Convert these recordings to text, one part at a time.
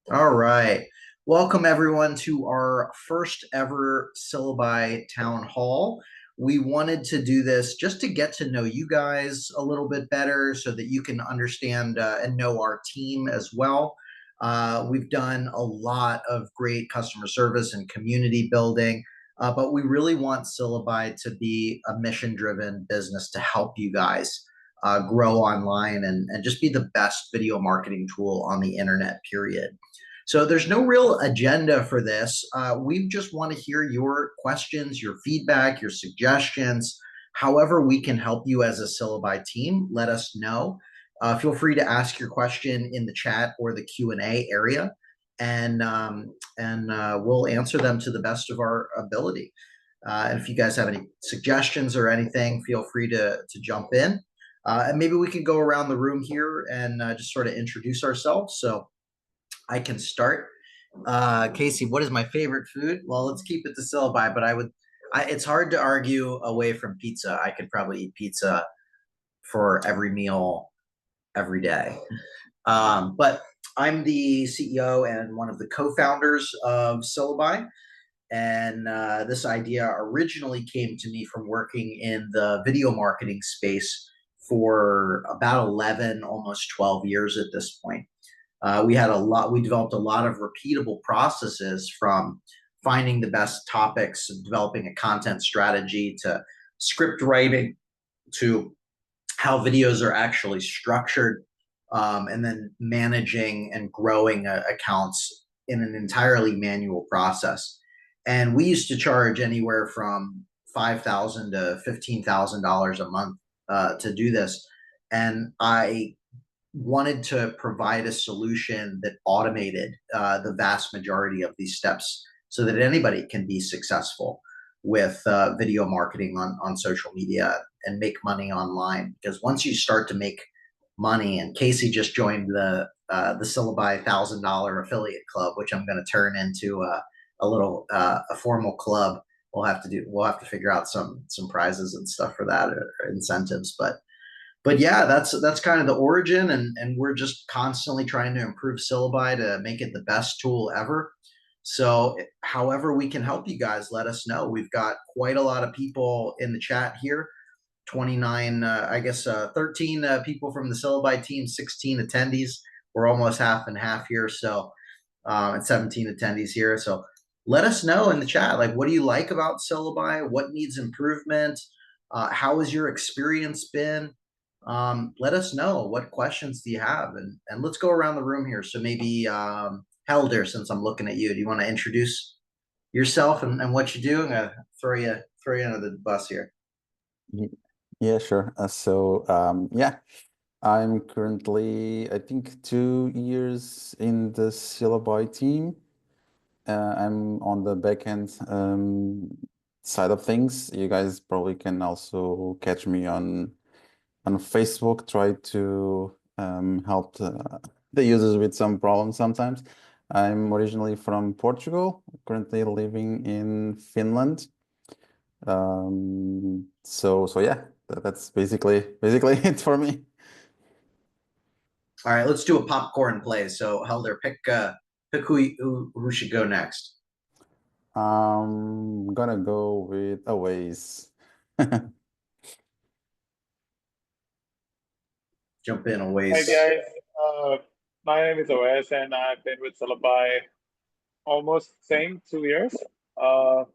All right. Welcome everyone to our first ever Syllabi Town Hall. We wanted to do this just to get to know you guys a little bit better so that you can understand and know our team as well. We've done a lot of great customer service and community building, but we really want Syllabi to be a mission-driven business to help you guys grow online and just be the best video marketing tool on the internet, period. So there's no real agenda for this. We just want to hear your questions, your feedback, your suggestions. However, we can help you as a Syllabi team, let us know. Feel free to ask your question in the chat or the Q&A area, and we'll answer them to the best of our ability. And if you guys have any suggestions or anything, feel free to jump in. And maybe we can go around the room here and just sort of introduce ourselves. So I can start. Casey, what is my favorite food? Well, let's keep it to syllabi, but it's hard to argue away from pizza. I could probably eat pizza for every meal every day. But I'm the CEO and one of the co-founders of Syllabi. And this idea originally came to me from working in the video marketing space for about 11, almost 12 years at this point. We developed a lot of repeatable processes from finding the best topics, developing a content strategy, to script writing, to how videos are actually structured, and then managing and growing accounts in an entirely manual process. And we used to charge anywhere from $5,000 to $15,000 a month to do this. And I wanted to provide a solution that automated the vast majority of these steps so that anybody can be successful with video marketing on social media and make money online. Because once you start to make money, and Casey just joined the Syllabi $1,000 affiliate club, which I'm going to turn into a little a formal club. We'll have to figure out some prizes and stuff for that, or incentives. But yeah, that's kind of the origin, and we're just constantly trying to improve Syllabi to make it the best tool ever. So however we can help you guys, let us know. We've got quite a lot of people in the chat here. 29, 13 people from the Syllabi team, 16 attendees. We're almost half and half here, so and 17 attendees here. So let us know in the chat, like, what do you like about Syllabi? What needs improvement? How has your experience been? Let us know, what questions do you have, and let's go around the room here. So maybe Helder, since I'm looking at you, do you want to introduce yourself and what you do? I'm gonna throw you under the bus here. Yeah, sure. Yeah, I'm currently, I think, 2 years in the Syllabi team. I'm on the backend side of things. You guys probably can also catch me on Facebook, try to help the users with some problems sometimes. I'm originally from Portugal, currently living in Finland. So yeah, that's basically it for me. All right, let's do a popcorn play. So Helder, pick who should go next. I'm gonna go with Aways. Jump in, Hi Always. guys, my name is Oes and I've been with Syllabi almost same 2 years. Uh,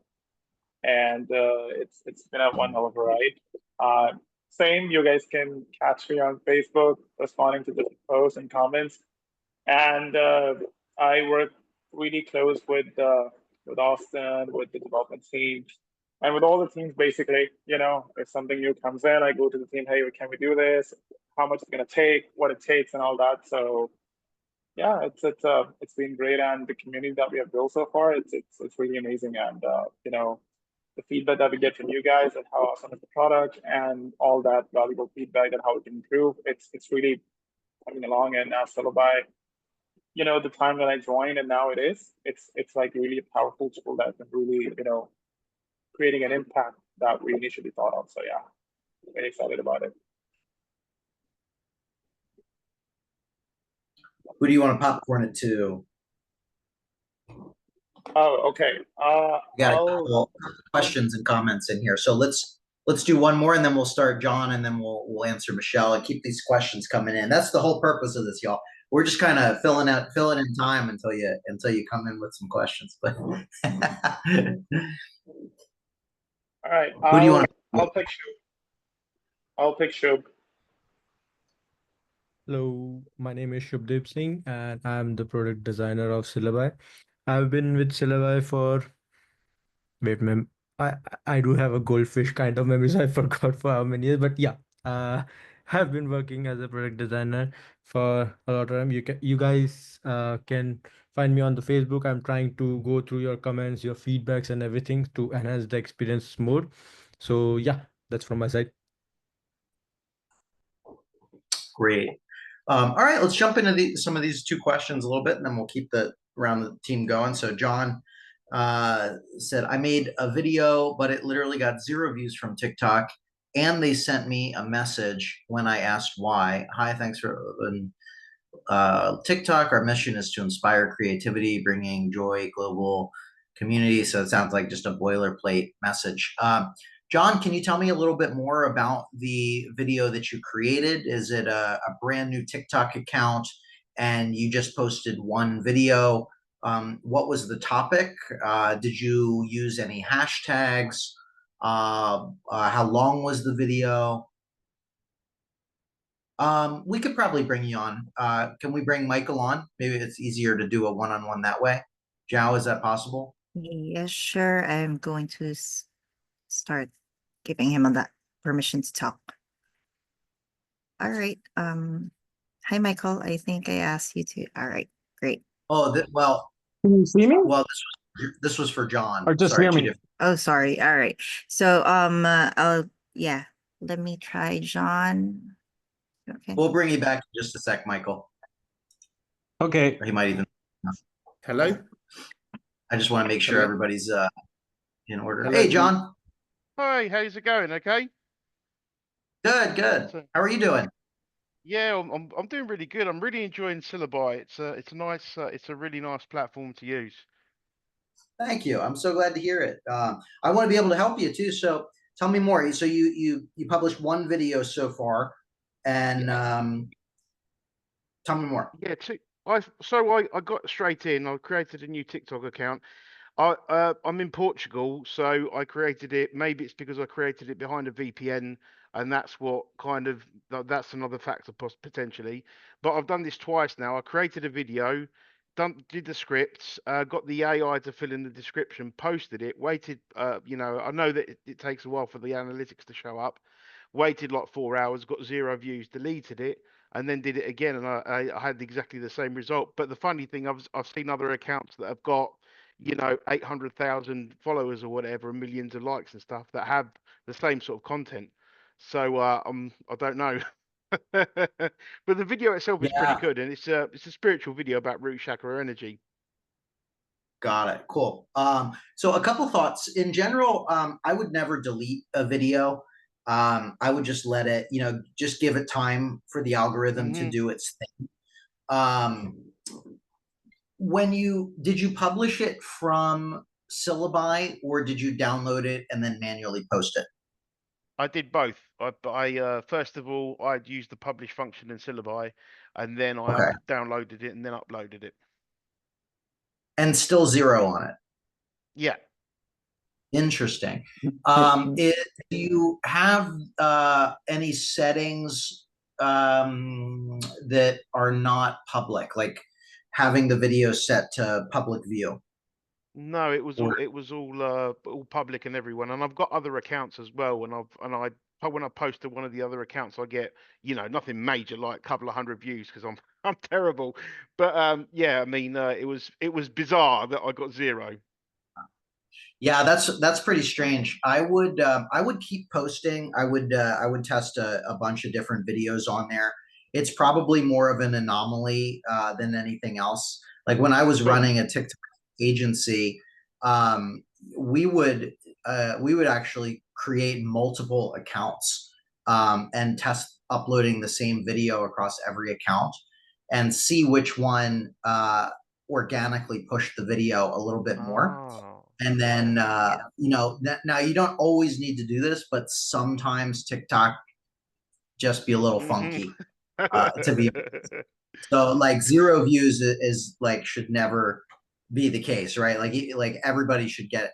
it's been a one hell of a ride. Same, you guys can catch me on Facebook responding to the posts and comments. And I work really close with Austin, with the development team, and with all the teams basically. If something new comes in, I go to the team, hey, can we do this? How much it's gonna take, what it takes, and all that. So yeah, it's been great, and the community that we have built so far, it's really amazing. And the feedback that we get from you guys and how awesome is the product and all that valuable feedback and how it can improve, it's really coming along. And now Syllabi, the time that I joined and now it's like really a powerful tool that can really, creating an impact that we initially thought of. So yeah, very excited about it. Who do you want to popcorn it to? Oh, okay. We got a I'll couple questions and comments in here. So let's do one more and then we'll start John and then we'll answer Michelle and keep these questions coming in. That's the whole purpose of this, y'all. We're just kind of filling in time until you come in with some questions. But all right. who do you want I'll pick Shub. I'll pick Shub. Hello, my name is Shubdeep Singh and I'm the product designer of Syllaby. I've been with Syllaby for, wait, ma'am, I I do have a goldfish kind of memory, so I forgot for how many years, but yeah, I've been working as a product designer for a lot of time. You guys can find me on the Facebook. I'm trying to go through your comments, your feedbacks, and everything to enhance the experience more. So yeah, that's from my side. Great. All right, let's jump into some of these two questions a little bit, and then we'll keep the around the team going. So John said, I made a video, but it literally got 0 views from TikTok, and they sent me a message when I asked why. Hi, thanks for TikTok. Our mission is to inspire creativity, bringing joy, global community. So it sounds like just a boilerplate message. John, can you tell me a little bit more about the video that you created? Is it a brand new TikTok account and you just posted one video? What was the topic? Did you use any hashtags? How long was the video? We could probably bring you on. Can we bring Michael on? Maybe it's easier to do a one-on-one that way. Zhao, is that possible? Yes, sure. I'm going to start giving him that permission to talk. All right. Hi, Michael. I think I asked you to. All right, great. Oh, well, Can you see me? well, this was for John. Or just Sorry, hear two me? different- Oh, sorry. All right. So, yeah, let me try John. Okay. We'll bring you back in just a sec, Michael. Okay. Or he might even. Hello? I just want to make sure Hello? everybody's in order. Hello, Hey, can- John. Hi, how's it going? Okay. Good, good. How are you doing? Yeah, I'm doing really good. I'm really enjoying Syllaby. It's a nice it's a really nice platform to use. Thank you. I'm so glad to hear it. I want to be able to help you too. So tell me more. So you published one video so far, and tell me more. Yeah, I got straight in. I created a new TikTok account. I'm in Portugal, so I created it. Maybe it's because I created it behind a VPN, and that's what kind of that's another factor potentially. But I've done this twice now. I created a video, did the scripts, got the AI to fill in the description, posted it, waited. I know that it takes a while for the analytics to show up. Waited like 4 hours, got 0 views, deleted it, and then did it again, and I had exactly the same result. But the funny thing, I've seen other accounts that have got 800,000 followers or whatever, and millions of likes and stuff that have the same sort of content. So I don't know, but the video itself is pretty Yeah. good, and it's a spiritual video about root chakra energy. Got it. Cool. So a couple thoughts. In general, I would never delete a video. I would just let it, just give it time for the algorithm to do its thing. Did you publish it from Syllabi or did you download it and then manually post it? I did both. I first of all, I'd used the publish function in Syllabi, and then I Okay. downloaded it and then uploaded it. And still 0 on it. Yeah. Interesting. Do you have any settings that are not public, like having the video set to public view? No, it was all public and everyone, and I've got other accounts as well. And when I post to one of the other accounts, I get nothing major, like a couple of hundred views because I'm I'm terrible. But yeah, I mean, it was bizarre that I got 0. Yeah, that's pretty strange. I would keep posting. I would test a bunch of different videos on there. It's probably more of an anomaly than anything else. Like when I was Cool. running a TikTok agency, um, we would actually create multiple accounts and test uploading the same video across every account and see which one organically push the video a little bit more. Oh, And then, now you don't always need to do this, but sometimes TikTok just be a little funky, to be so like 0 views is like should never be the case, right? Like everybody should get,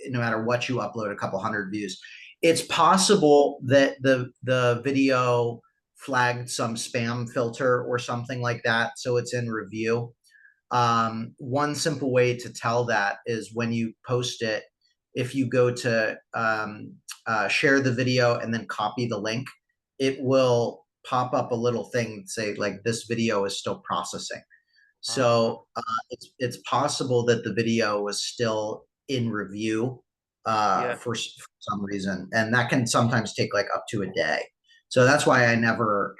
no matter what you upload, a couple hundred views. It's possible that the video flagged some spam filter or something like that, so it's in review. One simple way to tell that is when you post it, if you go to share the video and then copy the link, it will pop up a little thing say like this video is still processing. So it's possible that the video was still in review Yeah. for some reason, and that can sometimes take like up to a day. So that's why I never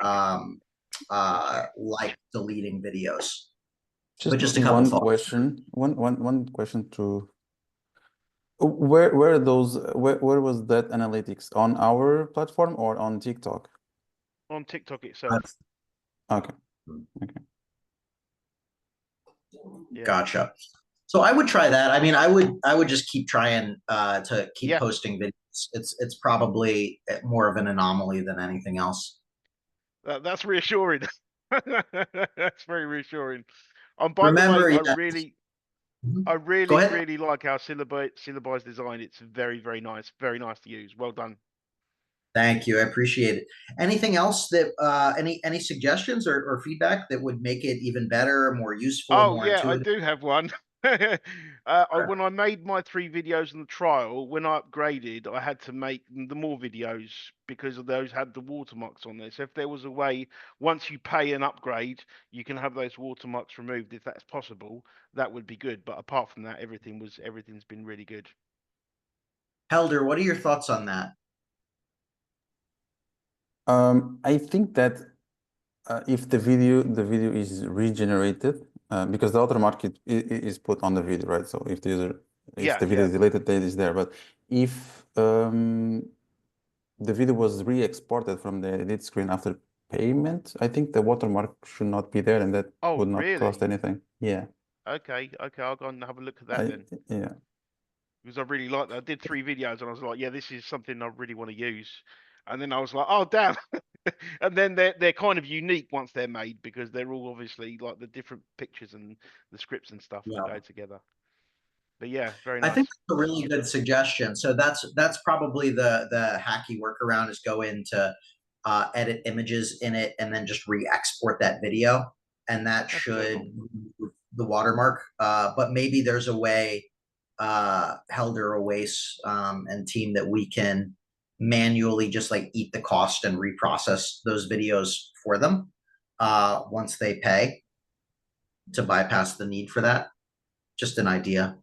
like deleting videos. But just a couple one thoughts. question, one question to where was that analytics on our platform or on TikTok? On TikTok itself. Okay. Yeah. Gotcha. So I would try that. I mean, I would just keep trying to keep Yeah. posting videos. It's probably more of an anomaly than anything else. That's reassuring. That's very reassuring. And by Remember, the way, yeah. I Go really, ahead. really like how Syllaby's designed. It's very, very nice to use. Well done. Thank you. I appreciate it. Anything else that any suggestions or feedback that would make it even better, more useful, Oh more yeah, I intuitive? do have one. When I made my 3 videos in the trial, when I upgraded, I had to make the more videos because of those had the watermarks on there. So if there was a way, once you pay an upgrade, you can have those watermarks removed if that's possible, that would be good. But apart from that, everything's been really good. Helder, what are your thoughts on that? I think that if the video is regenerated, because the watermark is put on the video, right? So if the video is deleted, then it's there. But if the video was re-exported from the edit screen after payment, I think the watermark should not be there, and that would not cost anything. Yeah. Okay, I'll go and have a look at that then. Yeah. Because I really like that. I did 3 videos and I was like, yeah, this is something I really want to use. And then I was like, oh damn. And then they're kind of unique once they're made because they're all obviously like the different pictures and the scripts and stuff that go together. But yeah, very nice. I think that's a really good suggestion. So that's probably the hacky workaround is go into edit images in it and then just re-export that video, and that should remove the watermark. But maybe there's a way, Helder, Oase, and team, that we can manually just like eat the cost and reprocess those videos for them once they pay, to bypass the need for that. Just an idea.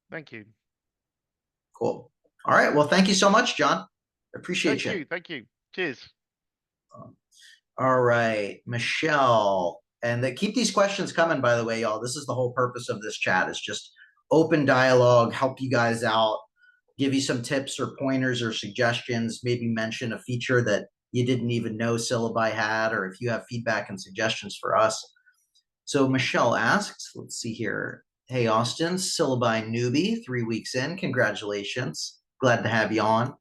Thank you. Cool. All right. Well, thank you so much, John. Appreciate you. Thank you. Cheers. All right, Michelle. And keep these questions coming, by the way, y'all. This is the whole purpose of this chat, is just open dialogue, help you guys out, give you some tips or pointers or suggestions, maybe mention a feature that you didn't even know Syllaby had, or if you have feedback and suggestions for us. So Michelle asks, let's see here. Hey, Austin, Syllaby newbie, 3 weeks in. Congratulations. Glad to have you on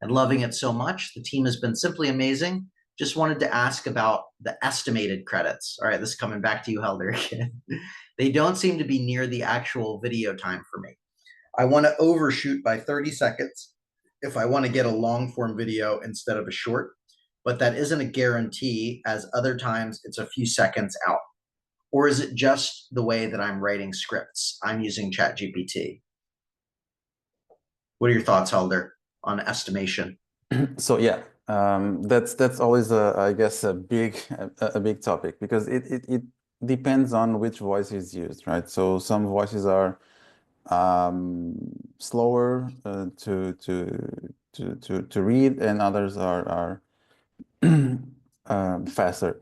and loving it so much. The team has been simply amazing. Just wanted to ask about the estimated credits. All right, this is coming back to you, Helder, again. They don't seem to be near the actual video time for me. I want to overshoot by 30 seconds if I want to get a long form video instead of a short, but that isn't a guarantee, as other times it's a few seconds out. Or is it just the way that I'm writing scripts? I'm using ChatGPT. What are your thoughts, Helder, on estimation? So yeah, that's always I guess a big topic, because it depends on which voice is used, right? So some voices are slower to read, and others are faster.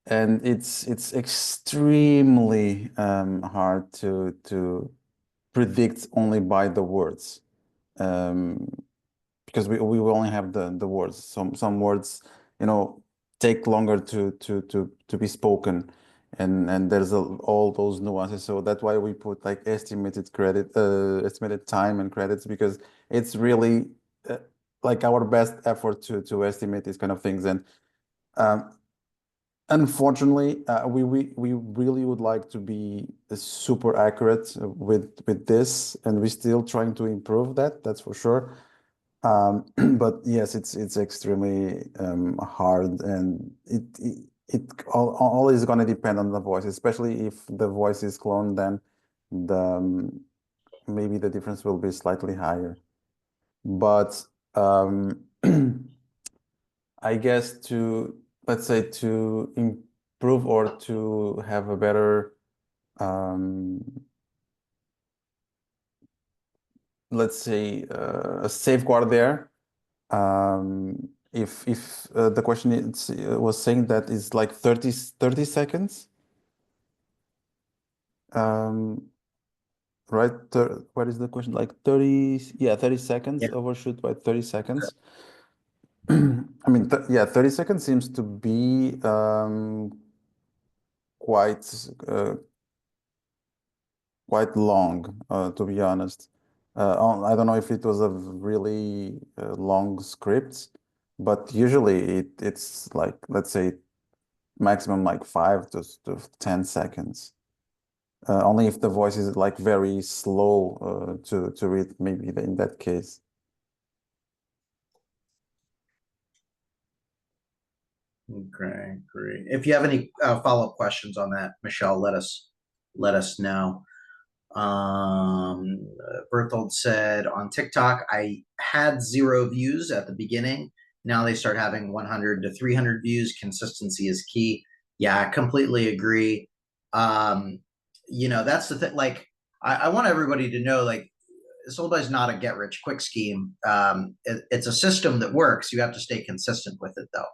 And it's extremely hard to predict only by the words, because we will only have the words. Some words, take longer to be spoken, and there's all those nuances. So that's why we put like estimated credit, estimated time and credits, because it's really like our best effort to estimate these kind of things. And unfortunately, we really would like to be super accurate with this, and we're still trying to improve that. That's for sure. But yes, it's extremely hard, and it all is going to depend on the voice, especially if the voice is cloned, then maybe the difference will be slightly higher. But I guess let's say to improve or to have a better let's say a safeguard there. If the question was saying that is like 30 seconds, right? What is the question? Like 30, yeah, 30 seconds, Yeah. overshoot by 30 seconds. I mean, yeah, 30 seconds seems to be quite long, to be honest. I don't know if it was a really long script, but usually it's like, let's say, maximum like 5 to 10 seconds. Only if the voice is like very slow to read, maybe in that case. Okay, great. If you have any follow-up questions on that, Michelle, let us know. Berthold said on TikTok, I had 0 views at the beginning. Now they start having 100 to 300 views. Consistency is key. Yeah, I completely agree. That's the thing. Like, I want everybody to know, like, Syllabi is not a get-rich-quick scheme. It's a system that works. You have to stay consistent with it, though.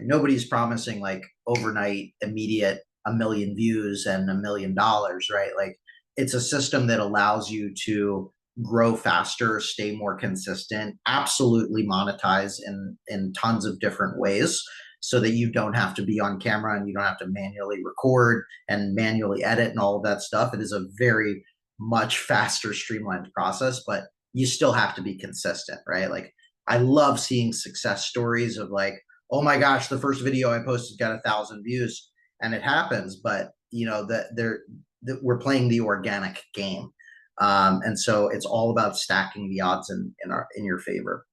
Nobody's promising like overnight, immediate, 1 million views and $1 million, right? Like, it's a system that allows you to grow faster, stay more consistent, absolutely monetize in tons of different ways, so that you don't have to be on camera and you don't have to manually record and manually edit and all of that stuff. It is a very much faster, streamlined process, but you still have to be consistent, right? Like, I love seeing success stories of like, oh my gosh, the first video I posted got 1,000 views, and it happens, but that we're playing the organic game. And so it's all about stacking the odds in your favor.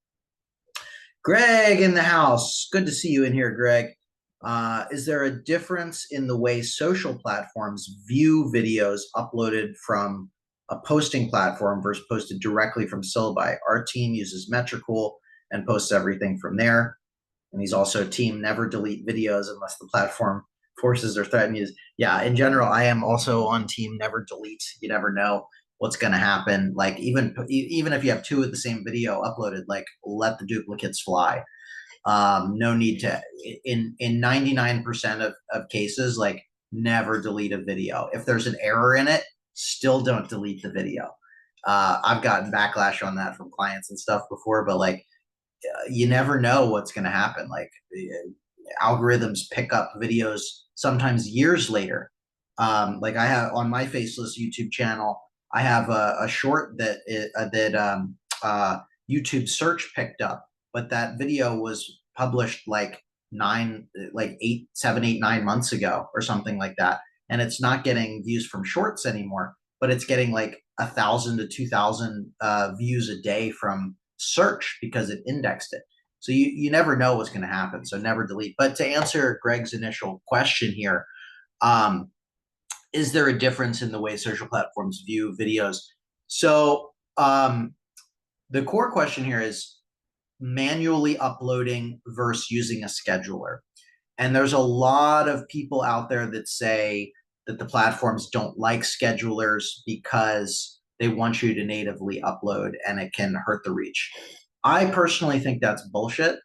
Greg in the house. Good to see you in here, Greg. Is there a difference in the way social platforms view videos uploaded from a posting platform versus posted directly from Syllabi? Our team uses Metricool and posts everything from there. And he's also team never delete videos unless the platform forces or threatens. Yeah, in general, I am also on team never delete. You never know what's going to happen. Like, even if you have 2 of the same video uploaded, like, let the duplicates fly. No need to, in 99% of cases, like, never delete a video. If there's an error in it, still don't delete the video. I've gotten backlash on that from clients and stuff before, but like, you never know what's going to happen. Like, algorithms pick up videos sometimes years later. Like, I have on my Faceless YouTube channel, I have a short that YouTube search picked up, but that video was published like 7, 8, 9 months ago or something like that, and it's not getting views from shorts anymore, but it's getting like 1,000 to 2,000 views a day from search because it indexed it. So you never know what's going to happen. So never delete. But to answer Greg's initial question here, is there a difference in the way social platforms view videos? So the core question here is manually uploading versus using a scheduler. And there's a lot of people out there that say that the platforms don't like schedulers because they want you to natively upload and it can hurt the reach. I personally think that's bullshit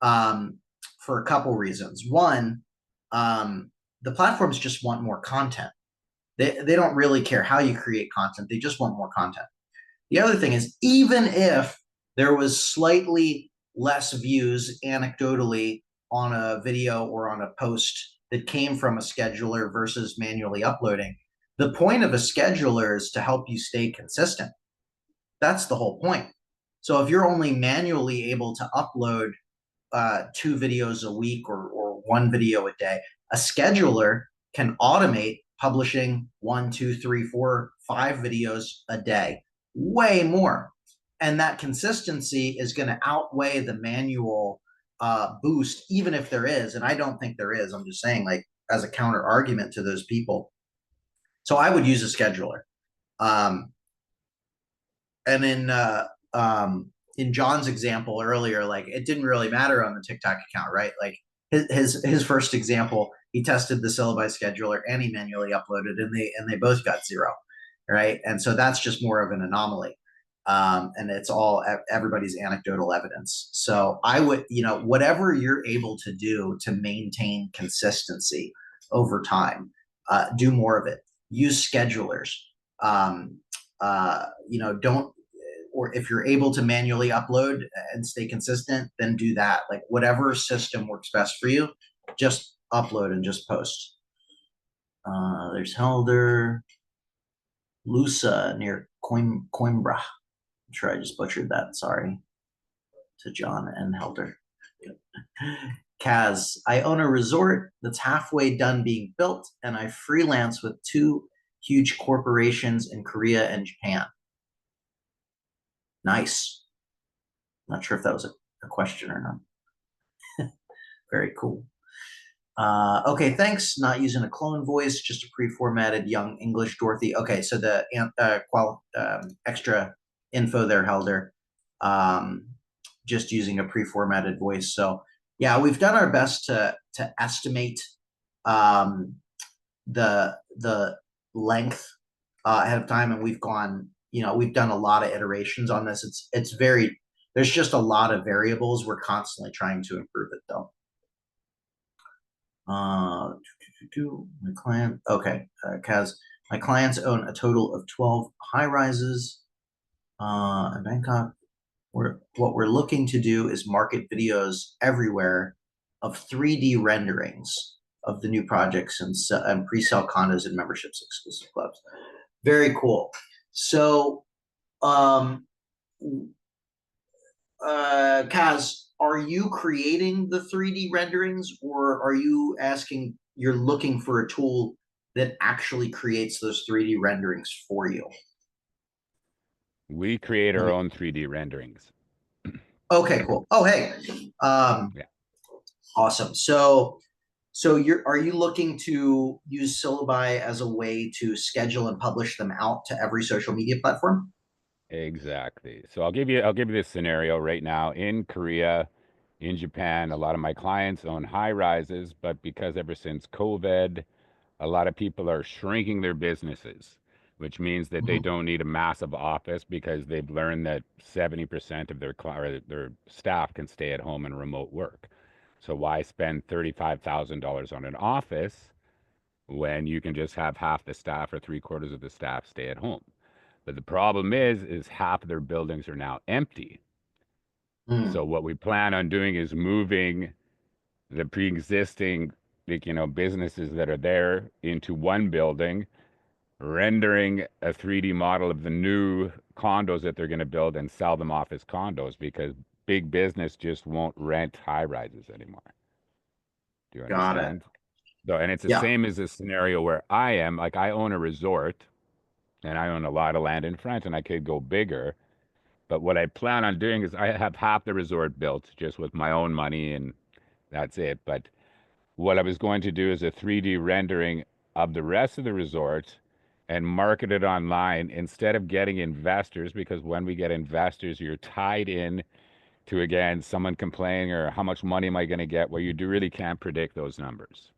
for a couple reasons. One, the platforms just want more content. They don't really care how you create content. They just want more content. The other thing is, even if there was slightly less views anecdotally on a video or on a post that came from a scheduler versus manually uploading. The point of a scheduler is to help you stay consistent. That's the whole point. So if you're only manually able to upload 2 videos a week or 1 video a day, a scheduler can automate publishing 1, 2, 3, 4, 5 videos a day, way more. And that consistency is going to outweigh the manual boost, even if there is. And I don't think there is. I'm just saying, like, as a counter argument to those people. So I would use a scheduler. And in John's example earlier, like, it didn't really matter on the TikTok account, right? Like his first example, he tested the Syllabi scheduler and he manually uploaded, and they both got 0, right? And so that's just more of an anomaly. And it's all everybody's anecdotal evidence. So I would, whatever you're able to do to maintain consistency over time, do more of it. Use schedulers. Don't, or if you're able to manually upload and stay consistent, then do that. Like, whatever system works best for you, just upload and just post. There's Helder, Lusa near Coimbra. I'm sure I just butchered that. Sorry to John and Helder. Kaz, I own a resort that's halfway done being built, and I freelance with 2 huge corporations in Korea and Japan. Nice. Not sure if that was a question or not. Very cool. Okay, thanks. Not using a clone voice, just a pre-formatted young English Dorothy. Okay, so the extra info there, Helder. Just using a pre-formatted voice. So yeah, we've done our best to estimate the length ahead of time, and we've gone, we've done a lot of iterations on this. It's very, there's just a lot of variables. We're constantly trying to improve it though. My client, okay, Kaz, my clients own a total of 12 high rises in Bangkok. What we're looking to do is market videos everywhere of 3D renderings of the new projects and pre-sell condos and memberships exclusive clubs. Very cool. So, Kaz, are you creating the 3D renderings, or are you you're looking for a tool that actually creates those 3D renderings for you? We create our own 3D renderings. Okay, cool. Oh, hey. Yeah. Awesome. So are you looking to use Syllabi as a way to schedule and publish them out to every social media platform? Exactly. So I'll give you this scenario right now. In Korea, in Japan, a lot of my clients own high rises, but because ever since COVID, a lot of people are shrinking their businesses, which means that they don't need a massive office because they've learned that 70% of their staff can stay at home and remote work. So why spend $35,000 on an office when you can just have half the staff or 3/4 of the staff stay at home? But the problem is half of their buildings are now empty. So what we plan on doing is moving the pre-existing, businesses that are there into one building, rendering a 3D model of the new condos that they're going to build and sell them off as condos, because big business just won't rent high rises anymore. Do you understand? So, and it's the same as this scenario where I am, like, I own a resort and I own a lot of land in France and I could go bigger. But what I plan on doing is I have half the resort built just with my own money and that's it. But what I was going to do is a 3D rendering of the rest of the resort and market it online instead of getting investors, because when we get investors, you're tied in to, again, someone complaining or how much money am I going to get? Well, really can't predict those numbers.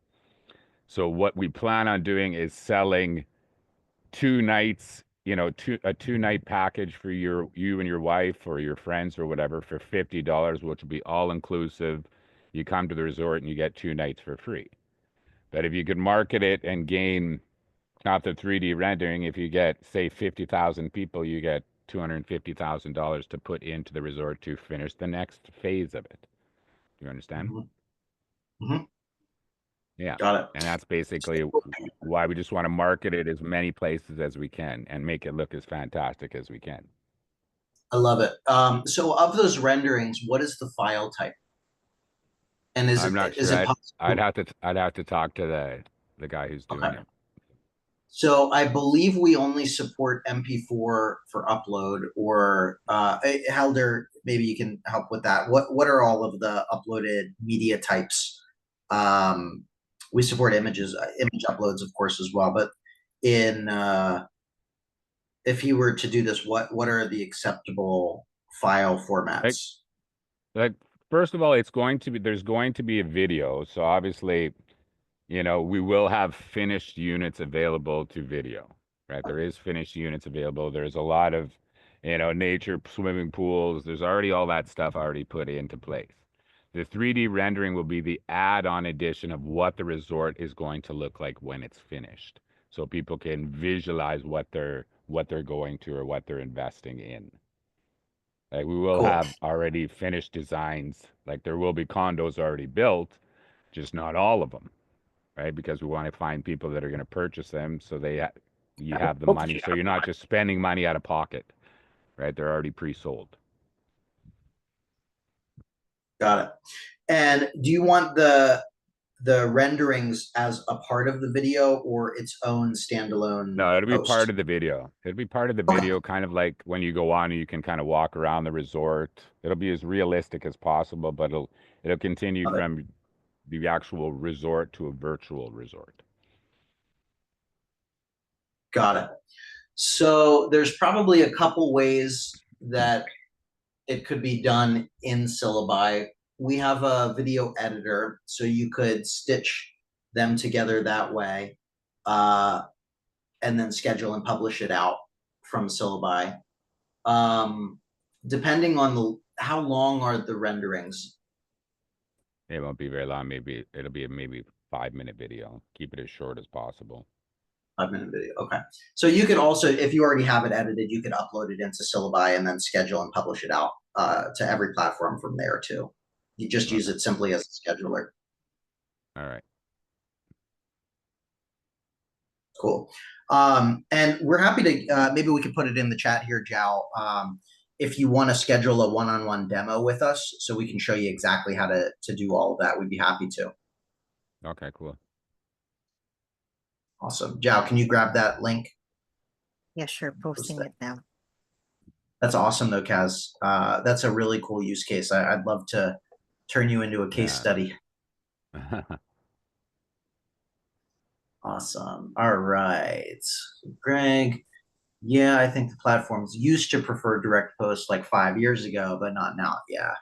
So what we plan on doing is selling 2 nights, a 2-night package for you and your wife or your friends or whatever for $50, which will be all inclusive. You come to the resort and you get 2 nights for free. But if you could market it and gain, not the 3D rendering, if you get, say, 50,000 people, you get $250,000 to put into the resort to finish the next phase of it. Do you understand? Yeah. Got it. And that's basically why we just want to market it as many places as we can and make it look as fantastic as we can. I love it. So of those renderings, what is the file type? And is I'm not is sure. it I'd possible? have to talk to the guy who's doing Okay. it. So I believe we only support MP4 for upload, or Helder, maybe you can help with that. What are all of the uploaded media types? We support images, image uploads, of course, as well. But in if you were to do this, what are the acceptable file Like, formats? like first of all, there's going to be a video. So obviously, we will have finished units available to video, right? There is finished units available. There's a lot of, nature swimming pools. There's already all that stuff already put into place. The 3D rendering will be the add-on addition of what the resort is going to look like when it's finished. So people can visualize what they're going to or what they're investing in. Like we will Cool. have already finished designs. Like there will be condos already built, just not all of them, right? Because we want to find people that are going to purchase them, so you have the money, so you're not just spending money out of pocket, right? They're already pre-sold. Got it. And do you want the renderings as a part of the video or its own standalone No, it'll be part post? of the video. It'll be part of the Okay. video, kind of like when you go on and you can kind of walk around the resort. It'll be as realistic as possible, but it'll continue Got it. from the actual resort to a virtual resort. Got it. So there's probably a couple ways that it could be done in Syllabi. We have a video editor, so you could stitch them together that way, and then schedule and publish it out from Syllabi. Depending on how long are the renderings? It won't be very long. Maybe it'll be a maybe 5-minute video. Keep it as short as possible. 5-minute video. Okay. So you could also, if you already have it edited, you could upload it into Syllabi and then schedule and publish it out to every platform from there too. You just use it simply as a scheduler. All right. Cool. And we're happy to, maybe we could put it in the chat here, Jao. If you want to schedule a one-on-one demo with us so we can show you exactly how to do all of that, we'd be happy to. Okay, cool. Awesome. Jao, can you grab that link? Yeah, sure. Posting it now. That's awesome though, Kaz. That's a really cool use case. I'd love to turn you into a case study. Awesome. All right. Greg, yeah, I think the platforms used to prefer direct posts like 5 years ago, but not now. Yeah,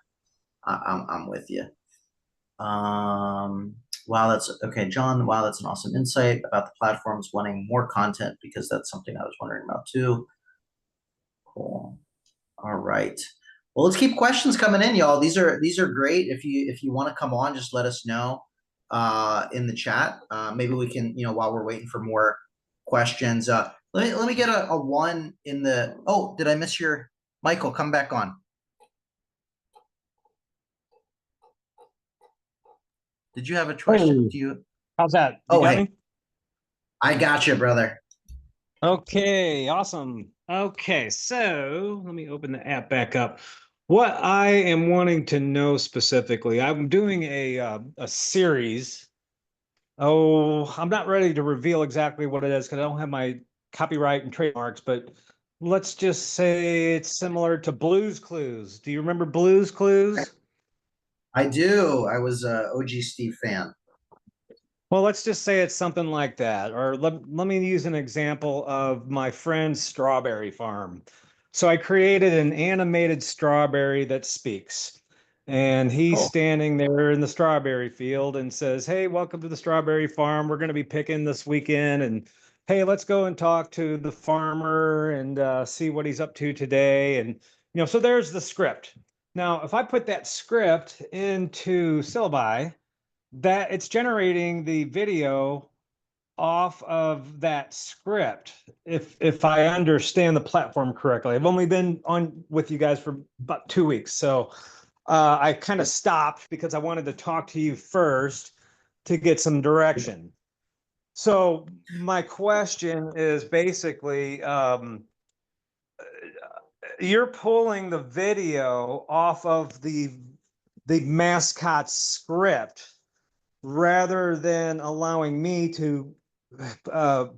I'm with you. Wow, that's okay, John. Wow, that's an awesome insight about the platforms wanting more content, because that's something I was wondering about too. Cool. All right. Well, let's keep questions coming in, y'all. These are great. If you want to come on, just let us know in the chat. Maybe we can, while we're waiting for more questions. Let me get a one in the. Oh, did I miss your Michael? Come back on. Did you have a question? Do you? How's that? You Oh, got hey. me? I got you, brother. Okay, awesome. Okay, so let me open the app back up. What I am wanting to know specifically, I'm doing a series. Oh, I'm not ready to reveal exactly what it is because I don't have my copyright and trademarks, but let's just say it's similar to Blue's Clues. Do you remember Blue's Clues? I do. I was a OG Steve fan. Well, let's just say it's something like that. Or let me use an example of my friend's strawberry farm. So I created an animated strawberry that speaks. And he's Cool. standing there in the strawberry field and says, "Hey, welcome to the strawberry farm. We're going to be picking this weekend. And hey, let's go and talk to the farmer and see what he's up to today." And, so there's the script. Now, if I put that script into Syllabi, that it's generating the video off of that script, if I understand the platform correctly. I've only been on with you guys for about 2 weeks, so I kind of stopped because I wanted to talk to you first. to get some direction. So my question is basically, you're pulling the video off of the mascot script rather than allowing me to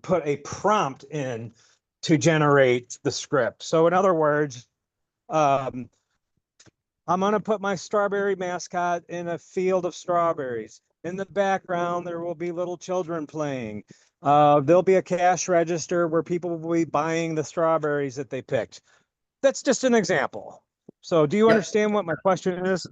put a prompt in to generate the script. So in other words, I'm going to put my strawberry mascot in a field of strawberries. In the background, there will be little children playing. There'll be a cash register where people will be buying the strawberries that they picked. That's just an example. So do you Yep. understand what my question is?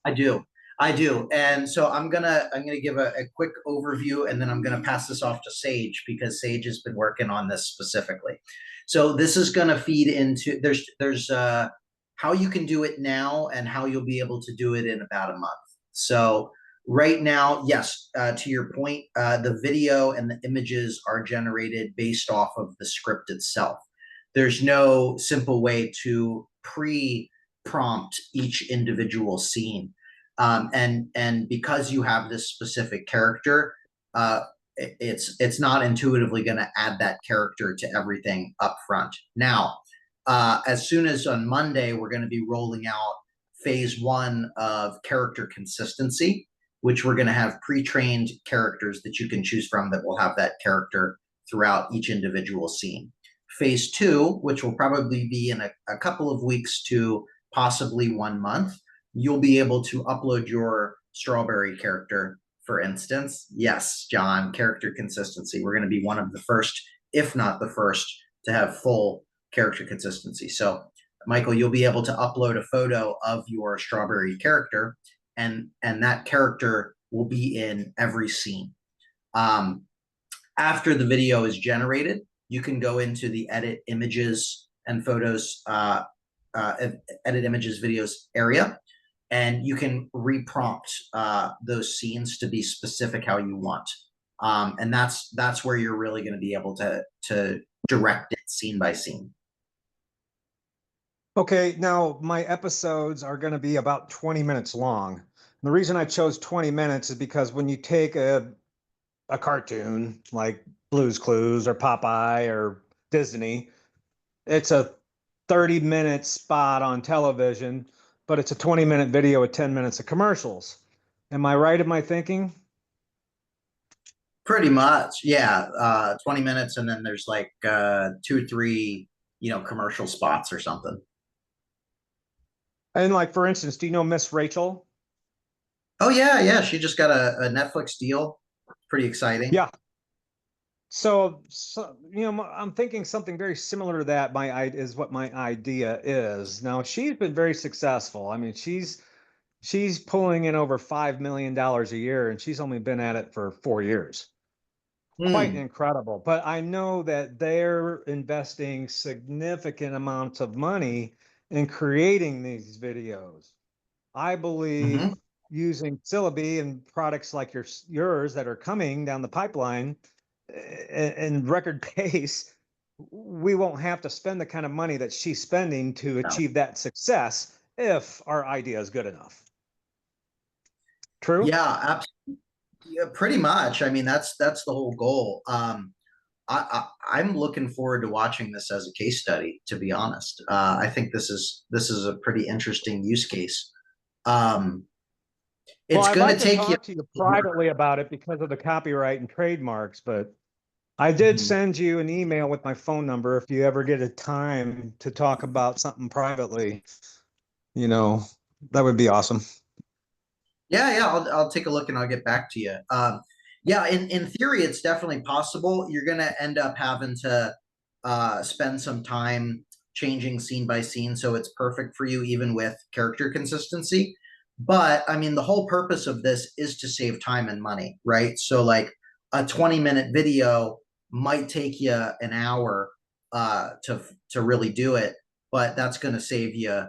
I do. I do. And so I'm gonna give a quick overview, and then I'm gonna pass this off to Sage, because Sage has been working on this specifically. So this is gonna feed into there's how you can do it now and how you'll be able to do it in about a month. So right now, yes, to your point, the video and the images are generated based off of the script itself. There's no simple way to prompt each individual scene. And because you have this specific character, it's not intuitively going to add that character to everything up front. Now, as soon as on Monday, we're going to be rolling out phase 1 of character consistency, which we're going to have pre-trained characters that you can choose from that will have that character throughout each individual scene. Phase 2, which will probably be in a couple of weeks to possibly 1 month, you'll be able to upload your strawberry character, for instance. Yes, John, character consistency. We're going to be one of the first, if not the first, to have full character consistency. So, Michael, you'll be able to upload a photo of your strawberry character, and that character will be in every scene. After the video is generated, you can go into the edit images and photos, edit images, videos area, and you can reprompt those scenes to be specific how you want. And that's where you're really going to be able to direct it scene by scene. Okay, now my episodes are going to be about 20 minutes long. And the reason I chose 20 minutes is because when you take a cartoon like Blue's Clues or Popeye or Disney, it's a 30-minute spot on television, but it's a 20-minute video with 10 minutes of commercials. Am I right in my thinking? Pretty much, yeah. 20 minutes, and then there's like 2 or 3, commercial spots or something. And like, for instance, do you know Miss Rachel? Oh yeah. She just got a Netflix deal. Pretty exciting. Yeah. So I'm thinking something very similar to that. Is what my idea is. Now she's been very successful. I mean, she's pulling in over $5 million a year, and she's only been at it for 4 years. Quite incredible. But I know that they're investing significant amounts of money in creating these videos. I believe using Syllaby and products like yours that are coming down the pipeline in record pace, we won't have to spend the kind of money that she's spending to achieve that success if our idea is good enough. True? Yeah, absolutely. Yeah, pretty much. I mean, that's the whole goal. I'm looking forward to watching this as a case study, to be honest. I think this is a pretty interesting use case. It's I'd going like to take talk to you privately about it because of the copyright and trademarks, but I did send you an email with my phone number. If you ever get a time to talk about something privately, that would be awesome. Yeah. I'll take a look and I'll get back to you. Yeah, in theory, it's definitely possible. You're going to end up having to spend some time changing scene by scene, so it's perfect for you, even with character consistency. But I mean, the whole purpose of this is to save time and money, right? So like a 20-minute video might take you an hour to really do it, but that's going to save you,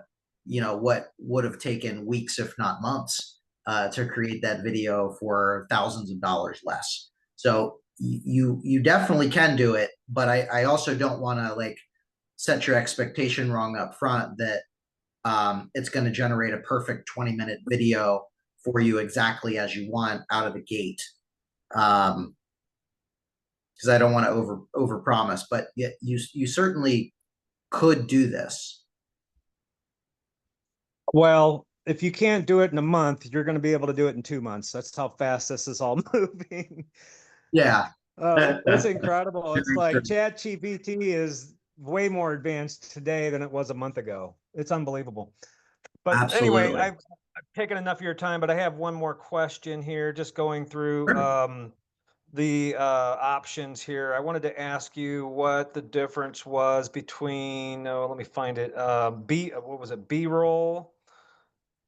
what would have taken weeks, if not months, to create that video for thousands of dollars less. So you definitely can do it, but I also don't want to like set your expectation wrong up front that it's going to generate a perfect 20-minute video for you exactly as you want out of the gate. Because I don't want to over promise, but yet you certainly could do this. Well, if you can't do it in a month, you're going to be able to do it in 2 months. That's how fast this is all moving. Yeah. It's incredible. It's Very like true. ChatGPT is way more advanced today than it was a month ago. It's unbelievable. But anyway, Absolutely. I've taken enough of your time, but I have one more question here, just going through Sure. the options here. I wanted to ask you what the difference was between, oh, let me find it. What was it? B-roll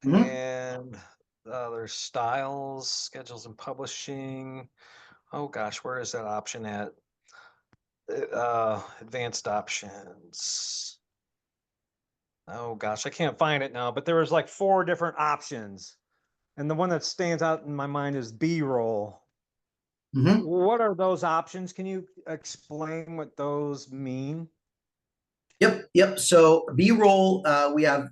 Mhm. and there's styles, schedules and publishing. Oh gosh, where is that option at? Advanced options. Oh gosh, I can't find it now, but there was like 4 different options. And the one that stands out in my mind is B-roll. Mhm. What are those options? Can you explain what those mean? Yep. So B-roll, we have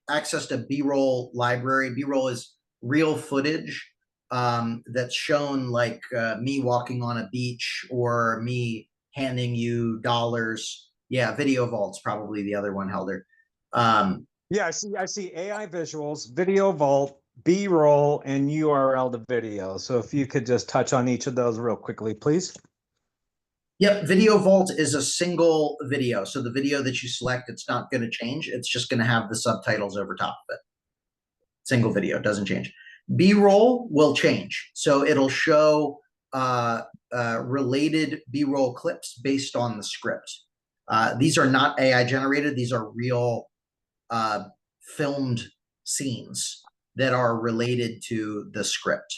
access to B-roll library. B-roll is real footage that's shown, like me walking on a beach or me handing you dollars. Yeah, Video Vault's probably the other one, Helder. Yeah, I see AI visuals, video vault, B-roll, and URL to video. So if you could just touch on each of those real quickly, please. Yep, Video Vault is a single video. So the video that you select, it's not going to change. It's just going to have the subtitles over top of it. Single video, doesn't change. B-roll will change. So it'll show related B-roll clips based on the script. These are not AI generated. These are real filmed scenes that are related to the script.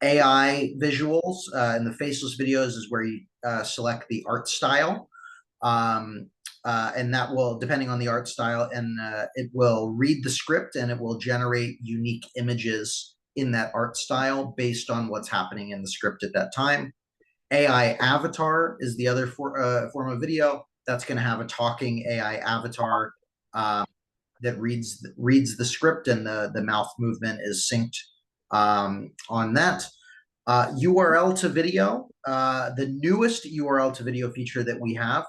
AI visuals in the faceless videos is where you select the art style. And that will, depending on the art style, and it will read the script and it will generate unique images in that art style based on what's happening in the script at that time. AI avatar is the other form of video that's going to have a talking AI avatar that reads the script, and the mouth movement is synced on that. URL to video, the newest URL to video feature that we have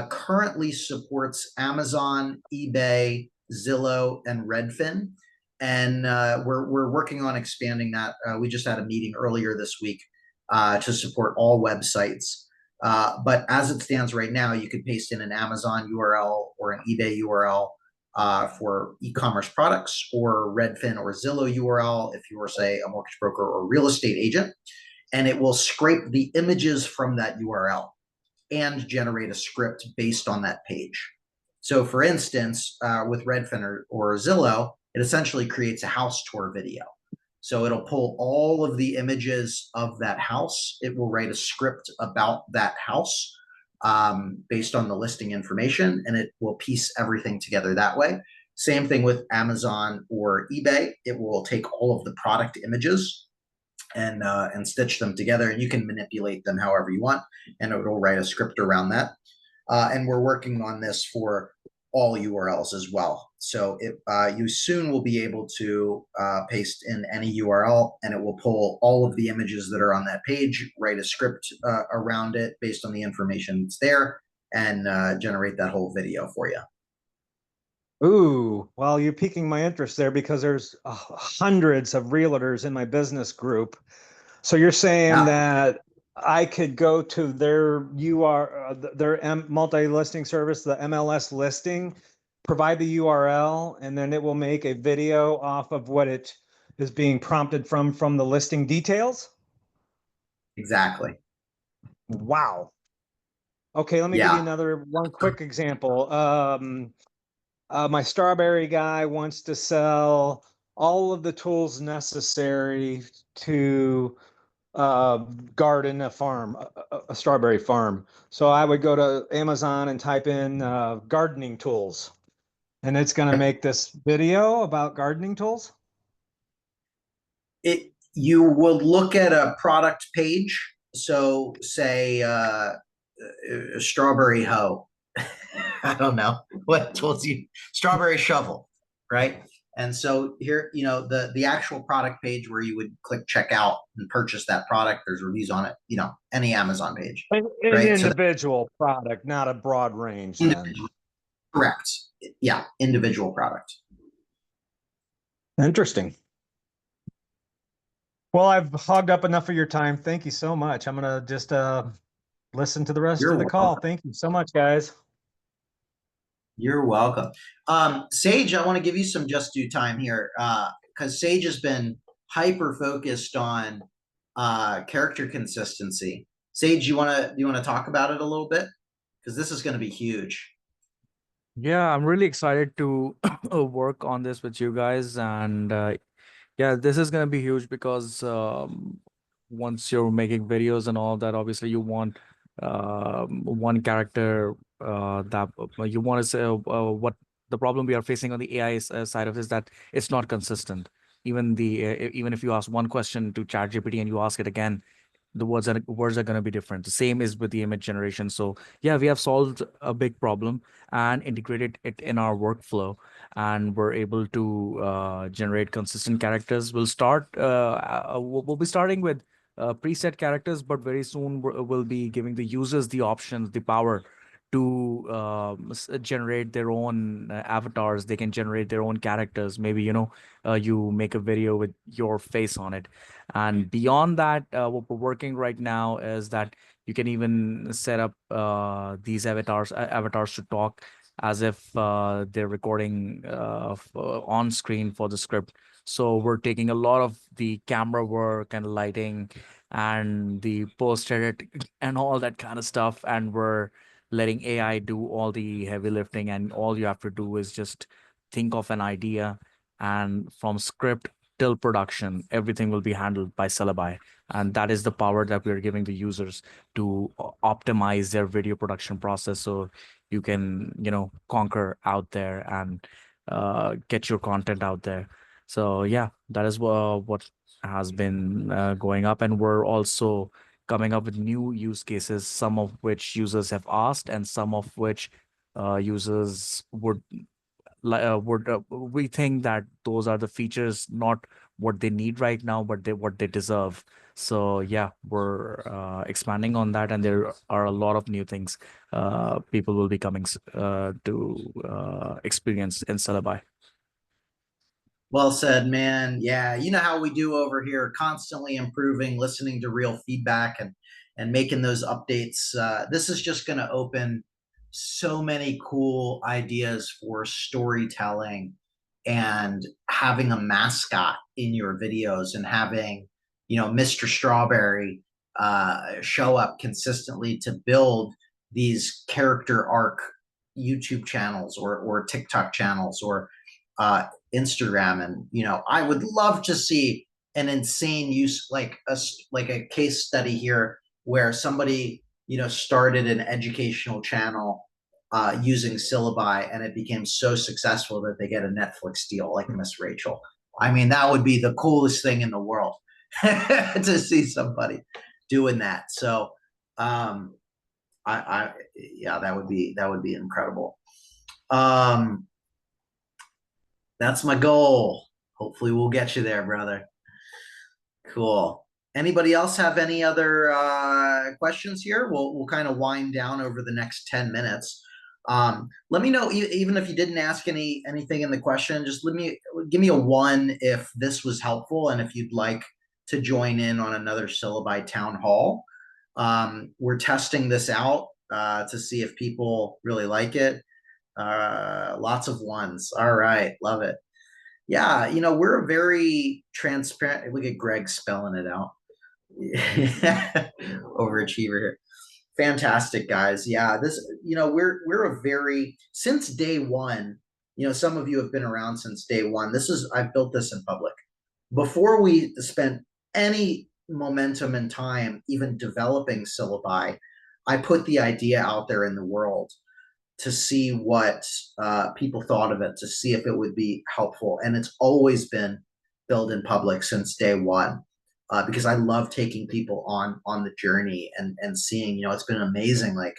currently supports Amazon, eBay, Zillow, and Redfin. And we're working on expanding that. We just had a meeting earlier this week to support all websites. But as it stands right now, you could paste in an Amazon URL or an eBay URL for e-commerce products, or Redfin or Zillow URL if you were, say, a mortgage broker or real estate agent, and it will scrape the images from that URL and generate a script based on that page. So for instance, with Redfin or Zillow, it essentially creates a house tour video. So it'll pull all of the images of that house. It will write a script about that house based on the listing information, and it will piece everything together that way. Same thing with Amazon or eBay. It will take all of the product images and stitch them together, and you can manipulate them however you want, and it will write a script around that. And we're working on this for all URLs as well. So you soon will be able to paste in any URL, and it will pull all of the images that are on that page, write a script around it based on the information that's there, and generate that whole video for you. Ooh, well, you're piquing my interest there because there's hundreds of realtors in my business group. So you're saying that I could go to their multi-listing service, the MLS listing, provide the URL, and then it will make a video off of what it is being prompted from the listing details? Exactly. Wow. Okay, let me give you another one quick example. My strawberry guy wants to sell all of the tools necessary to garden a farm, a strawberry farm. So I would go to Amazon and type in gardening tools, and it's going to make this video about gardening tools. You will look at a product page. So say strawberry hoe. I don't know what tools you, strawberry shovel, right? And so here, the actual product page where you would click checkout and purchase that product, there's reviews on it, any Amazon page, An right? So individual product, not a broad range then. correct. Yeah, individual product. Interesting. Well, I've hogged up enough of your time. Thank you so much. I'm gonna just listen to the rest You're of the call. welcome. Thank you so much, guys. You're welcome. Sage, I want to give you some just due time here, because Sage has been hyper focused on character consistency. Sage, you want to talk about it a little bit? Because this is going to be huge. Yeah, I'm really excited to work on this with you guys. And yeah, this is going to be huge because once you're making videos and all that, obviously you want one character that you want to say what the problem we are facing on the AI side of is that it's not consistent. Even if you ask one question to ChatGPT and you ask it again, the words are going to be different. The same is with the image generation. So yeah, we have solved a big problem and integrated it in our workflow, and we're able to generate consistent characters. We'll be starting with preset characters, but very soon we'll be giving the users the options, the power to generate their own avatars. They can generate their own characters. Maybe you make a video with your face on it. And beyond that, what we're working right now is that you can even set up these avatars to talk as if they're recording on screen for the script. So we're taking a lot of the camera work and lighting and the post edit and all that kind of stuff, and we're letting AI do all the heavy lifting, and all you have to do is just think of an idea, and from script till production, everything will be handled by Syllaby. And that is the power that we're giving the users to optimize their video production process, so you can, conquer out there and get your content out there. So yeah, that is what has been going up. And we're also coming up with new use cases, some of which users have asked and some of which users would we think that those are the features, not what they need right now, but what they deserve. So yeah, we're expanding on that, and there are a lot of new things people will be coming to experience in Syllabi. Well said, man. Yeah, you know how we do over here, constantly improving, listening to real feedback and making those updates. This is just going to open so many cool ideas for storytelling and having a mascot in your videos, and having, Mr. Strawberry show up consistently to build these character arc YouTube channels or TikTok channels or Instagram. And I would love to see an insane use, like a case study here where somebody started an educational channel using Syllabi, and it became so successful that they get a Netflix deal, like Miss Rachel. I mean, that would be the coolest thing in the world to see somebody doing that. So yeah, that would be incredible. That's my goal. Hopefully we'll get you there, brother. Cool. Anybody else have any other questions here? We'll kind of wind down over the next 10 minutes. Let me know, even if you didn't ask anything in the question, just give me a 1 if this was helpful, and if you'd like to join in on another Syllabi town hall. We're testing this out to see if people really like it. Lots of 1s. All right. Love it. Yeah. We're a very transparent. Look at Greg spelling it out. Overachiever here. Fantastic, guys. Yeah. We're a very, since day one, some of you have been around since day one. I've built this in public. Before we spent any momentum and time even developing Syllabi, I put the idea out there in the world to see what people thought of it, to see if it would be helpful. And it's always been built in public since day one, because I love taking people on the journey and seeing, it's been amazing, like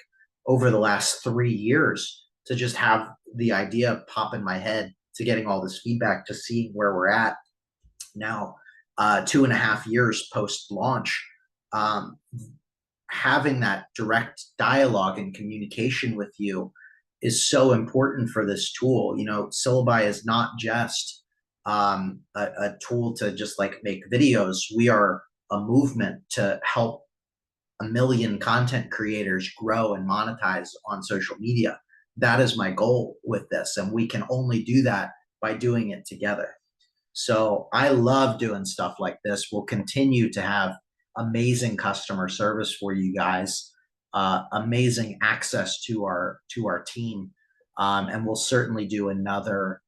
over the last 3 years, to just have the idea pop in my head to getting all this feedback, to seeing where we're at now, 2.5 years post launch. Having that direct dialogue and communication with you is so important for this tool. You know, Syllaby is not just a tool to just like make videos. We are a movement to help 1 million content creators grow and monetize on social media. That is my goal with this, and we can only do that by doing it together. So I love doing stuff like this. We'll continue to have amazing customer service for you guys, amazing access to our team, and we'll certainly do another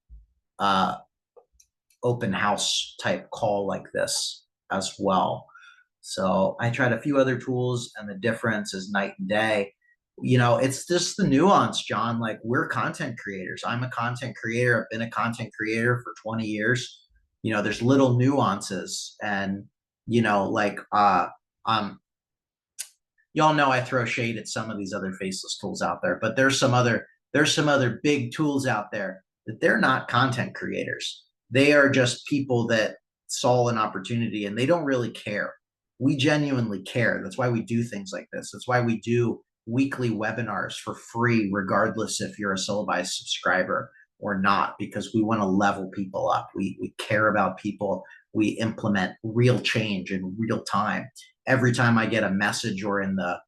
open house type call like this as well. So I tried a few other tools, and the difference is night and day. You know, it's just the nuance, John. Like, we're content creators. I'm a content creator. I've been a content creator for 20 years. You know, there's little nuances, and you know, like y'all know I throw shade at some of these other faceless tools out there, but there's some other big tools out there that they're not content creators. They are just people that saw an opportunity, and they don't really care. We genuinely care. That's why we do things like this. That's why we do weekly webinars for free, regardless if you're a Syllabi subscriber or not, because we want to level people up. We care about people. We implement real change in real time. Every time I get a message or in the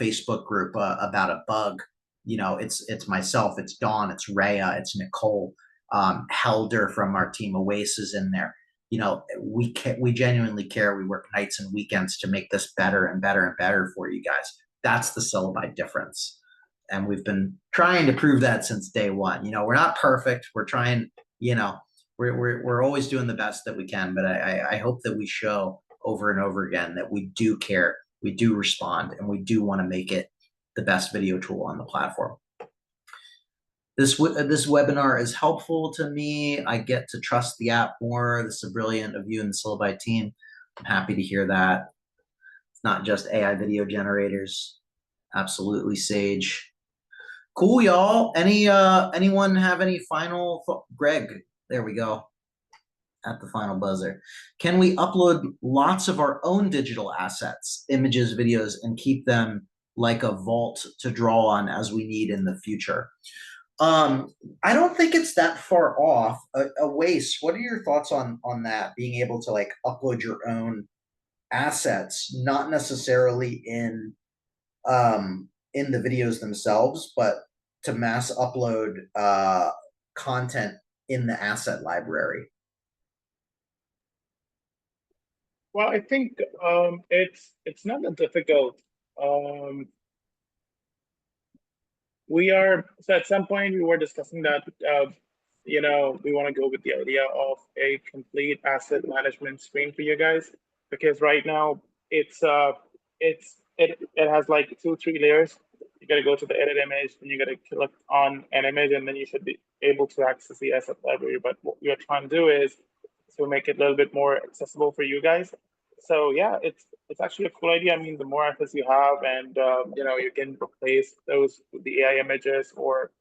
Facebook group about a bug, you know, it's myself, it's Dawn, it's Rhea, it's Nicole, Helder from our team, Oasis is in there. You know, we genuinely care. We work nights and weekends to make this better and better and better for you guys. That's the Syllabi difference. And we've been trying to prove that since day one. You know, we're not perfect. We're trying, you know, we're always doing the best that we can, but I hope that we show over and over again that we do care, we do respond, and we do want to make it the best video tool on the platform. This webinar is helpful to me. I get to trust the app more. This is brilliant of you and the Syllabi team. I'm happy to hear that. It's not just AI video generators. Absolutely, Sage. Cool, y'all. Anyone have any final Greg, there we go. At the final buzzer. Can we upload lots of our own digital assets, images, videos, and keep them like a vault to draw on as we need in the future? I don't think it's that far off. A waste. What are your thoughts on that? Being able to like upload your own assets, not necessarily in the videos themselves, but to mass upload content in the asset library. Well, I think it's not that difficult. So at some point we were discussing that you know, we want to go with the idea of a complete asset management screen for you guys, because right now it has like 2-3 layers. You got to go to the edit image, then you got to click on an image, and then you should be able to access the asset library. But what we are trying to do is to make it a little bit more accessible for you guys. So yeah, it's actually a cool idea. I mean, the more assets you have, and you know, you can replace those with the AI images or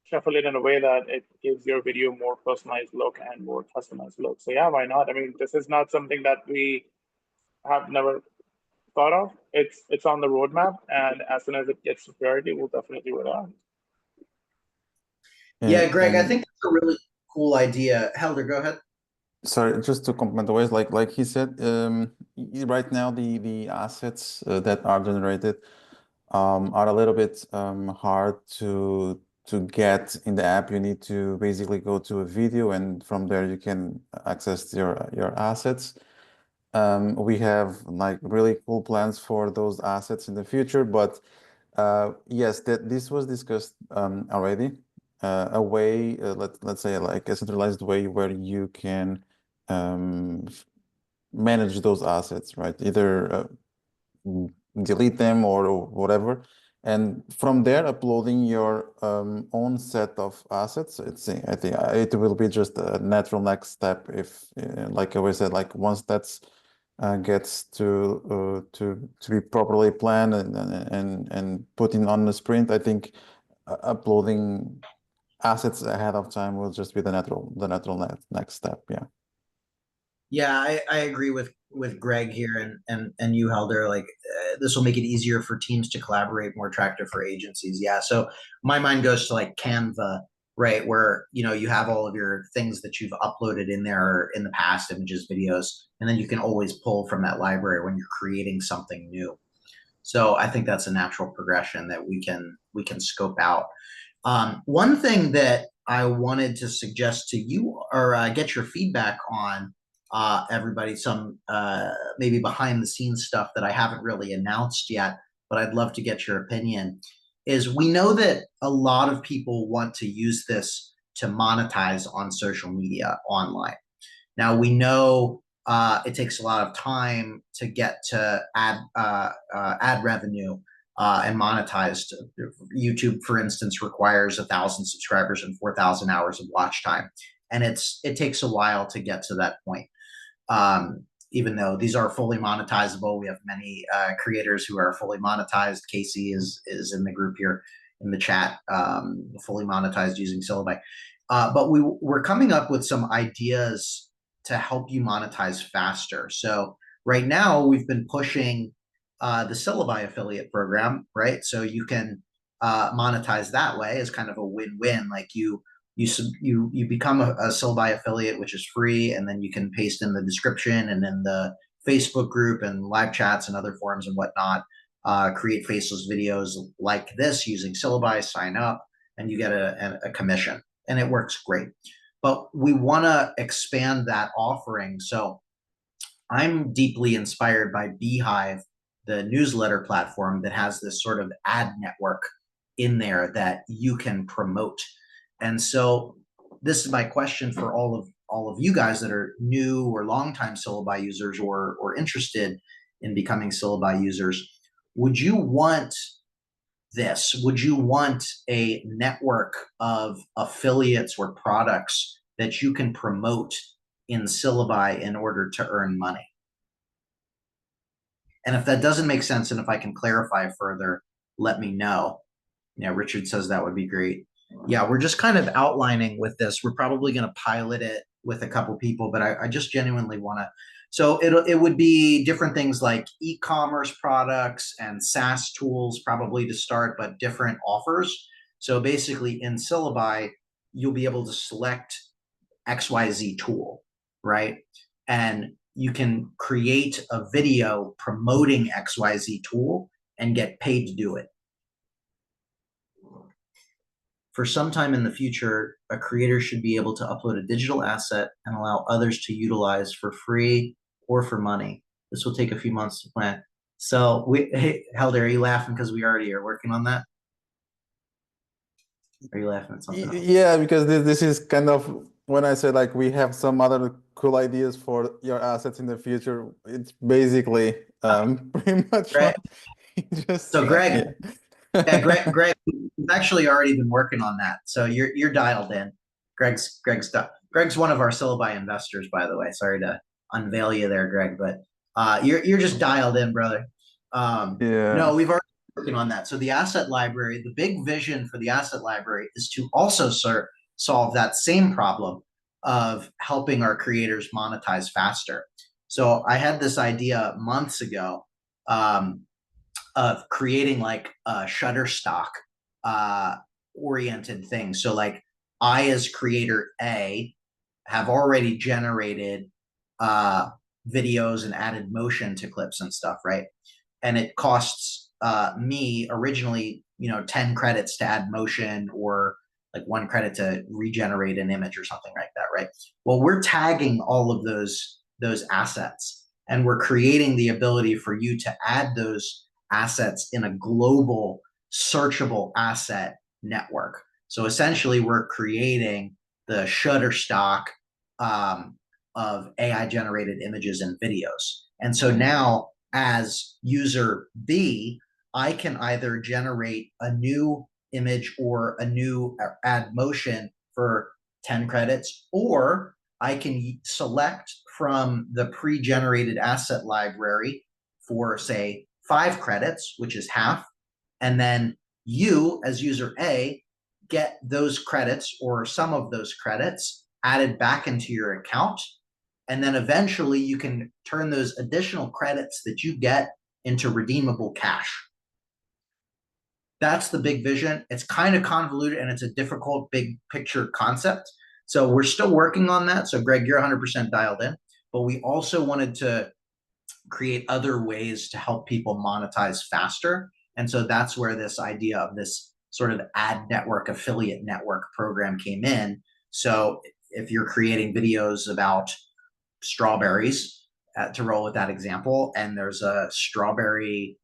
shuffle it in a way that it gives your video more personalized look and more customized look. So yeah, why not? I mean, this is not something that we have never thought of. It's on the roadmap, and as soon as it gets to priority, we'll definitely roll it out. Yeah, Greg, I think that's a really cool idea. Helder, go ahead. Sorry, just to complement the ways, like he said, right now the assets that are generated are a little bit hard to get in the app. You need to basically go to a video, and from there you can access your assets. We have like really cool plans for those assets in the future, but yes, this was discussed already. A way, let's say, like a centralized way where you can manage those assets, right? Either delete them or whatever, and from there uploading your own set of assets. I think it will be just a natural next step if, like I always said, like once that's gets to be properly planned and put in on the sprint, I think uploading assets ahead of time will just be the natural next step. Yeah. Yeah, I agree with Greg here and you, Helder. Like this will make it easier for teams to collaborate, more attractive for agencies. Yeah. So my mind goes to like Canva, right? Where you have all of your things that you've uploaded in there in the past, images, videos, and then you can always pull from that library when you're creating something new. So I think that's a natural progression that we can scope out. One thing that I wanted to suggest to you or get your feedback on, everybody, some maybe behind the scenes stuff that I haven't really announced yet, but I'd love to get your opinion, is we know that a lot of people want to use this to monetize on social media online. Now we know it takes a lot of time to get to ad revenue and monetized. YouTube, for instance, requires 1,000 subscribers and 4,000 hours of watch time, and it takes a while to get to that point. Even though these are fully monetizable, we have many creators who are fully monetized. Casey is in the group here in the chat, fully monetized using Syllaby. But we're coming up with some ideas to help you monetize faster. So right now we've been pushing the Syllaby affiliate program, right? So you can monetize that way as kind of a win-win. Like you become a Syllaby affiliate, which is free, and then you can paste in the description and in the Facebook group and live chats and other forums and whatnot, create faceless videos like this using Syllaby, sign up, and you get a commission, and it works great. But we want to expand that offering. So I'm deeply inspired by Beehive, the newsletter platform that has this sort of ad network in there that you can promote. And so this is my question for all of you guys that are new or longtime Syllaby users or interested in becoming Syllaby users. Would you want this? Would you want a network of affiliates or products that you can promote in Syllaby in order to earn money? And if that doesn't make sense, and if I can clarify further, let me know. Yeah, Richard says that would be great. Yeah, we're just kind of outlining with this. We're probably going to pilot it with a couple people, but I just genuinely want to. So it would be different things like e-commerce products and SaaS tools probably to start, but different offers. So basically in Syllaby, you'll be able to select XYZ tool, right? And you can create a video promoting XYZ tool and get paid to do it. For some time in the future, a creator should be able to upload a digital asset and allow others to utilize for free or for money. This will take a few months to plan. So, hey, Helder, are you laughing because we already are working on that? Are you laughing at something else? Yeah, because this is kind of when I say like we have some other cool ideas for your assets in the future. It's basically pretty much Greg, just so Greg, yeah. yeah, Greg, we've actually already been working on that. So you're dialed in. Greg's one of our Syllaby investors, by the way. Sorry to unveil you there, Greg, but you're just dialed in, brother. Yeah. No, we've already been working on that. So the asset library, the big vision for the asset library is to also solve that same problem of helping our creators monetize faster. So I had this idea months ago. Of creating like a Shutterstock oriented thing. So like I as creator A have already generated videos and added motion to clips and stuff, right? And it costs me originally, 10 credits to add motion or like 1 credit to regenerate an image or something like that, right? Well, we're tagging all of those assets, and we're creating the ability for you to add those assets in a global searchable asset network. So essentially, we're creating the Shutterstock of AI generated images and videos. And so now, as user B, I can either generate a new image or a new add motion for 10 credits, or I can select from the pre-generated asset library for, say, 5 credits, which is half. And then you, as user A, get those credits or some of those credits added back into your account. And then eventually you can turn those additional credits that you get into redeemable cash. That's the big vision. It's kind of convoluted and it's a difficult big picture concept. So we're still working on that. So Greg, you're 100% dialed in, but we also wanted to create other ways to help people monetize faster. And so that's where this idea of this sort of ad network, affiliate network program came in. So if you're creating videos about strawberries, to roll with that example, and there's a strawberry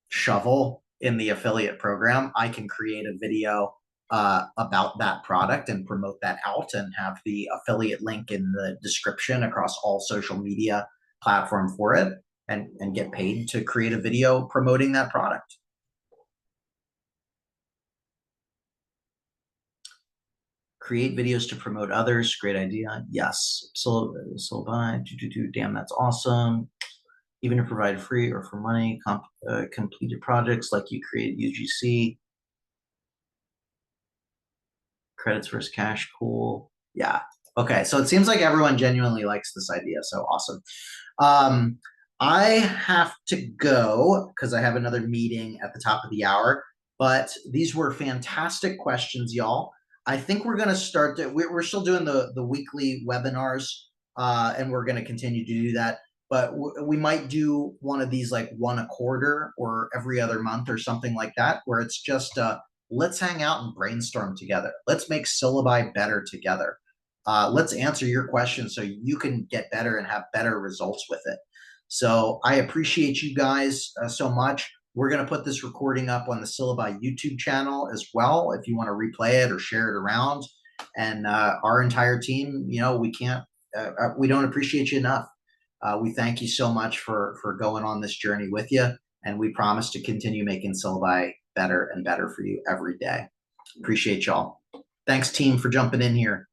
shovel in the affiliate program, I can create a video about that product and promote that out and have the affiliate link in the description across all social media platform for it, and get paid to create a video promoting that product. Create videos to promote others. Great idea. Yes. Syllaby. Damn, that's awesome. Even to provide free or for money, completed projects like you created UGC. Credits versus cash. Cool. Yeah. Okay. So it seems like everyone genuinely likes this idea. So awesome. I have to go because I have another meeting at the top of the hour, but these were fantastic questions, y'all. I think we're going to start we're still doing the weekly webinars, and we're going to continue to do that, but we might do one of these like one a quarter or every other month or something like that, where it's just let's hang out and brainstorm together. Let's make Syllabi better together. Let's answer your questions so you can get better and have better results with it. So I appreciate you guys so much. We're going to put this recording up on the Syllabi YouTube channel as well, if you want to replay it or share it around. And our entire team, you know, we don't appreciate you enough. We thank you so much for going on this journey with you. And we promise to continue making Syllabi better and better for you every day. Appreciate y'all. Thanks, team, for jumping in here.